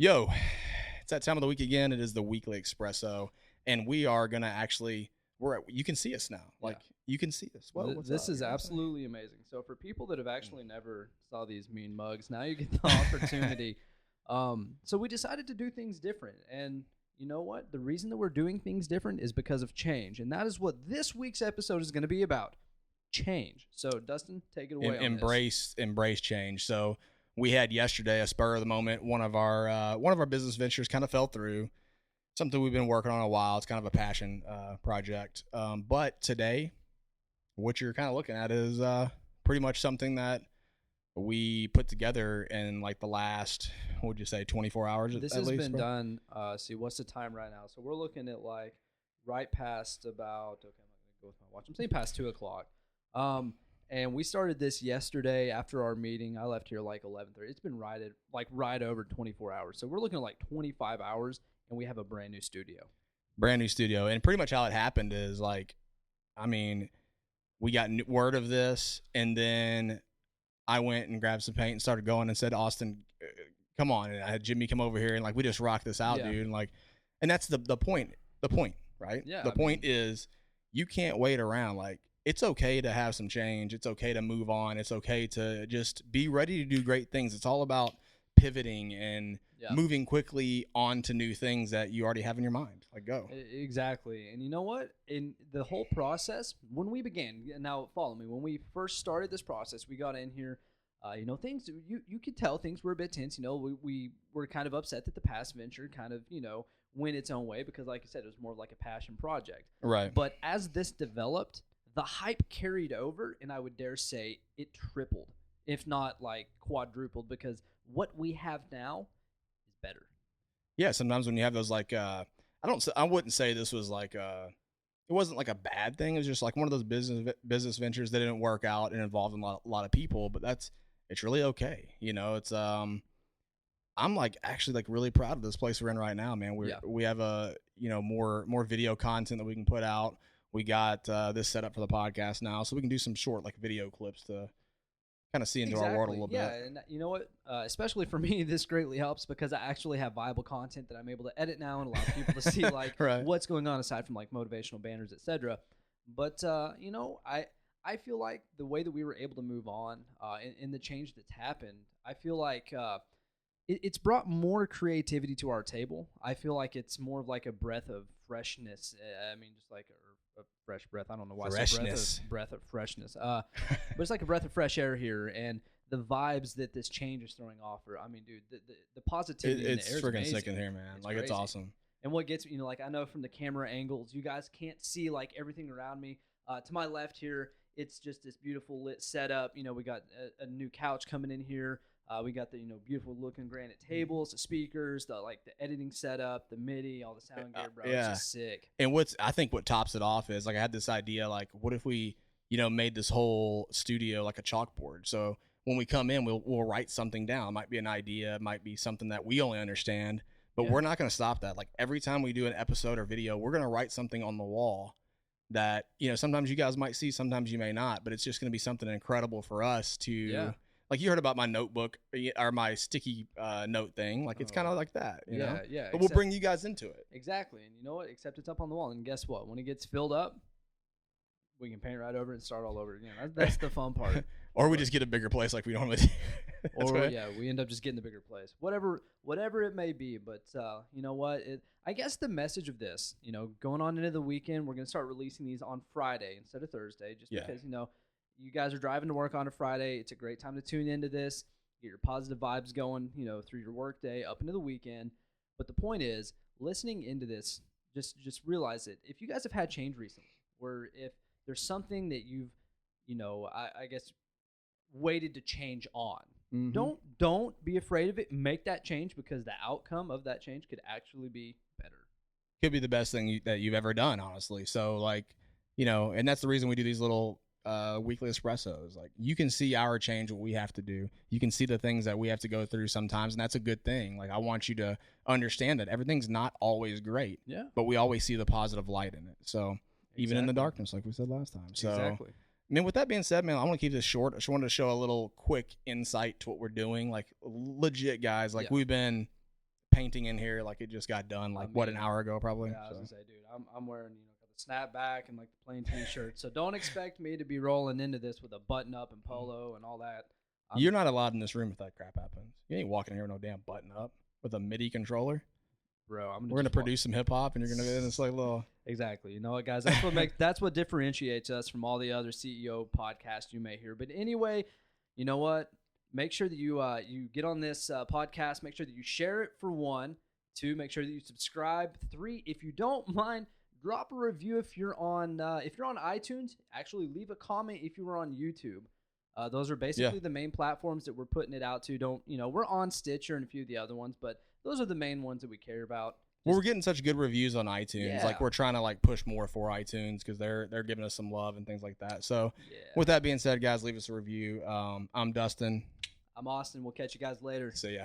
Yo, it's that time of the week again. It is the weekly Espresso, and we are gonna actually you can see us now. Like you can see us. Whoa, what's This up? is absolutely amazing. So for people that have actually never saw these mean mugs, now you get the opportunity. So we decided to do things different, and you know what? The reason that we're doing things different is because of change, and that is what this week's episode is going to be about. Change. So Dustin, take it away. Embrace change. So we had yesterday a spur of the moment. One of our business ventures kind of fell through. Something we've been working on a while. It's kind of a passion project. But today, what you're kind of looking at is pretty much something that we put together in like the last, what would you say, 24 hours? This has been done. See, what's the time right now? So we're looking at like right past about. Okay, I'm not gonna go with my watch. I'm saying past 2:00. And we started this yesterday after our meeting. I left here like 11:30. It's been right over 24 hours. So we're looking at like 25 hours, and we have a brand new studio. And pretty much how it happened is like, I mean, we got word of this, and then I went and grabbed some paint and started going and said, Austin, come on. And I had Jimmy come over here, and like, we just rocked this out, dude. And like, and that's the point, right? Yeah. The point is you can't wait around. Like, it's okay to have some change. It's okay to move on. It's okay to just be ready to do great things. It's all about pivoting and moving quickly on to new things that you already have in your mind. Like, go. Exactly. And you know what? In the whole process, when we began, now follow me, when we first started this process, we got in here, things, you could tell things were a bit tense. We were kind of upset that the past venture kind of, went its own way because, like I said, it was more like a passion project. Right. But as this developed, the hype carried over, and I would dare say it tripled, if not like quadrupled, because what we have now is better. Yeah, sometimes when you have those like I wouldn't say this was like it wasn't like a bad thing. It was just like one of those business ventures that didn't work out and involved a lot of people, but it's really okay. It's I'm like actually like really proud of this place we're in right now, man. We have more video content that we can put out. We got this set up for the podcast now, so we can do some short like video clips to kind of see into our world a little bit. Yeah, and you know what? Especially for me, this greatly helps because I actually have viable content that I'm able to edit now and allow people to see like right. what's going on aside from like motivational banners, etc. But I feel like the way that we were able to move on in the change that's happened, I feel like it's brought more creativity to our table. I feel like it's more of like a breath of freshness. I mean, just like a fresh breath. I don't know why I said breath of freshness. But it's like a breath of fresh air here, and the vibes that this change is throwing off. I mean, dude, the positivity in the air is freaking sick in here, man. It's like crazy. It's awesome. And what gets like I know from the camera angles, you guys can't see like everything around me. To my left here, it's just this beautiful lit setup. We got a new couch coming in here. We got the beautiful looking granite tables, the speakers, the editing setup, the MIDI, all the sound gear, bro. It's just sick. And I think what tops it off is like I had this idea like, what if we made this whole studio like a chalkboard? So when we come in, we'll write something down. It might be an idea, it might be something that we only understand, but we're not going to stop that. Like every time we do an episode or video, we're going to write something on the wall that sometimes you guys might see, sometimes you may not, but it's just going to be something incredible for us to. Yeah. Like you heard about my notebook or my sticky note thing. Like it's kind of like that, you know? Yeah. But we'll bring you guys into it. Exactly. And you know what? Except it's up on the wall. And guess what? When it gets filled up, we can paint right over it and start all over again. That's the fun part. Or we just get a bigger place like we normally do. We end up just getting a bigger place. Whatever it may be. But you know what? I guess the message of this, going on into the weekend, we're going to start releasing these on Friday instead of Thursday just because, you guys are driving to work on a Friday. It's a great time to tune into this, get your positive vibes going, through your work day up into the weekend. But the point is, listening into this, just realize it. If you guys have had change recently, or if there's something that you've, I guess, waited to change on, don't be afraid of it. Make that change because the outcome of that change could actually be better. Could be the best thing that you've ever done, honestly. So, like, and that's the reason we do these little weekly espressos. Like you can see our change, what we have to do. You can see the things that we have to go through sometimes, and that's a good thing. Like I want you to understand that everything's not always great, but we always see the positive light in it. So even in the darkness, like we said last time. So exactly. I mean, with that being said, man, I want to keep this short. I just wanted to show a little quick insight to what we're doing. Like legit guys, like we've been painting in here like it just got done like an hour ago probably. Yeah, I was gonna say, dude, I'm wearing the snapback and like the plain t-shirt, so don't expect me to be rolling into this with a button up and polo and all that. You're not allowed in this room if that crap happens. You ain't walking here with no damn button up with a MIDI controller. Bro, we're gonna produce some hip hop, and you're gonna be in this like little. Exactly. You know what, guys? That's what differentiates us from all the other CEO podcasts you may hear. But anyway, you know what? Make sure that you get on this podcast. Make sure that you share it for 1. 2, make sure that you subscribe. 3, if you don't mind, drop a review if you're on iTunes. Actually, leave a comment if you were on YouTube. Those are basically the main platforms that we're putting it out to. We're on Stitcher and a few of the other ones, but those are the main ones that we care about. Well, we're getting such good reviews on iTunes. Yeah. Like we're trying to like push more for iTunes because they're giving us some love and things like that. So with that being said, guys, leave us a review. I'm Dustin. I'm Austin. We'll catch you guys later. See ya.